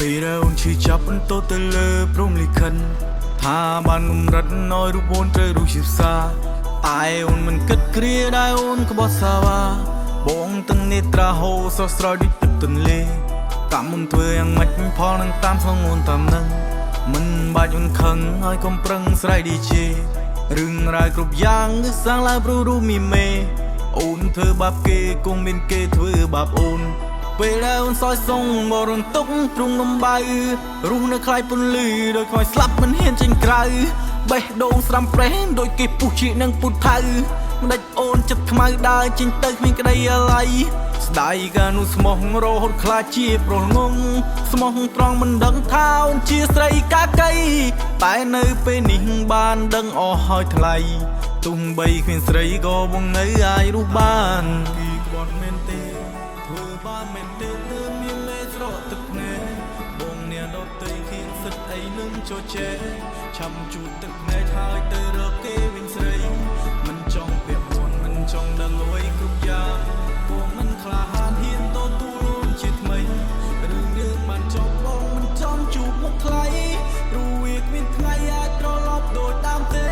ពេលដែលអូនឈឺចាប់បន្ទោទៅលើព្រំលិខិតថាបានងំរិតណយរូបអូនត្រូវរូបជាផ្សាតែអូនមិនគិតគ្រាដែលអូនក្បត់សាវ៉ាបងទាំងនេត្រាហូរស្រស់ស្រោចដូចទឹកទន្លេតាមមុនធ្វើយ៉ាងម៉េចផលនឹងតាមស្ងអូនតាមនឹងមិនបាច់អូនខឹងហើយកុំប្រឹងស្រ័យឌីជេរឿងរ៉ាវគ្រប់យ៉ាងគឺសាំងឡើងព្រោះរូបមីមេអូនធ្វើបាបគេគង់មានគេធ្វើបាបអូនពេលដែលអូនសោយសុងមករំទុកទ្រង់នំបៅរស់នៅខ្លាយពន្លឺដោយខ្វាយស្លាប់មិនហ៊ានចេញក្រៅបេះដូងស្រាំប្រេះដោយគេពុះជានឹងពុតថៅមិនដេចអូនចិត្តខ្មៅដើរចេញទៅគ្មានក្តីអាល័យស្ដាយកានោះស្មោះរហូតខ្លាចជាប្រុសងងស្មោះត្រង់មិនដឹងថាអូនជាស្រីកាកៃតែនៅពេលនេះបានដឹងអស់ហើយថ្លៃទោះបីគ្មានស្រីក៏បងនៅអាចរស់បានពីក្បត់មែនទេធ្វើបាបមែនទេទើបមានមេស្រកទឹកភ្នែកបងអ្នកដតីឃៀងសិតអីនឹងជជែឆាំជូតទឹកភ្នែកហើយទៅរកគេវិញស្រីមិនចង់ពាក់ព័ន្ធមិនចង់ដឹងអ្វីគ្រប់យ៉ាងបងមិនក្លាហានហ៊ានទទួលជាថ្មីរឿងយើងបានចប់បងមិនចំជួបមុខថ្លៃព្រោះវាគ្មានថ្ងៃអាចត្រឡប់ដូចដើមទេ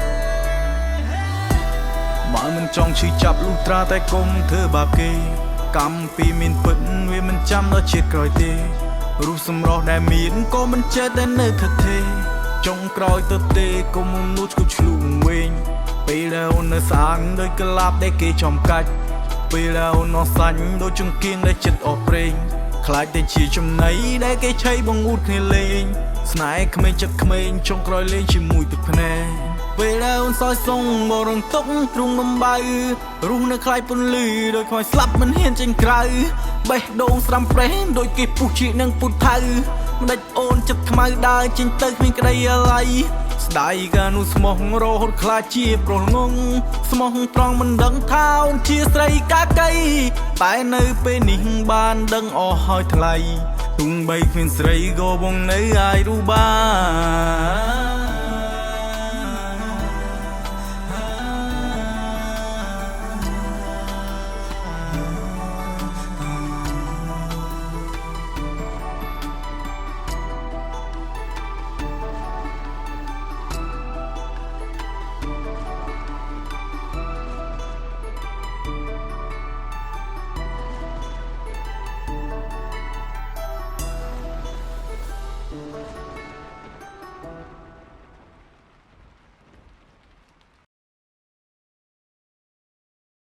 បើមិនចង់ឈឺចាប់លុះត្រាតែកុំធ្វើបាបគេកម្មពីមានពិតវាមិនចាំដល់ជាតិក្រោយទេរូបសម្រស់ដែលមានក៏មិនចេះតែនៅថទេចុងក្រោយទៅទេកុំនួចគូឆ្លូងវិញពេលដែលអូននៅស្អាងដោយកលាបដែលគេចំកាច់ពេលដែលអូនអស់សាញ់ដូចចង្គៀងដែលចិត្តអស់ប្រេងខ្លាចតែជាចំណៃដែលគេឆៃបងអ៊ូតគ្នាលេងស្នេហ៍ក្មេងចិត្តក្មេងចុងក្រោយលេងជាមួយទឹកភ្នែកពេលដែលអូនសោយសុងមករំទុកទ្រង់នំបៅរស់នៅខ្លាយពន្លឺដោយខ្វាយស្លាប់មិនហ៊ានចេញក្រៅបេះដូងស្រាំប្រេះដោយគេពុះជានឹងពុតថៅមិនដេចអូនចិត្តខ្មៅដើរចេញទៅគ្មានក្តីអាល័យស្ដាយកានោះស្មោះរហូតខ្លាចជាប្រុសងងស្មោះត្រង់មិនដឹងថាអូនជាស្រីកាកៃតែនៅពេលនេះបានដឹងអស់ហើយថ្លៃទោះបីគ្មានស្រីក៏បងនៅអាចរស់បាន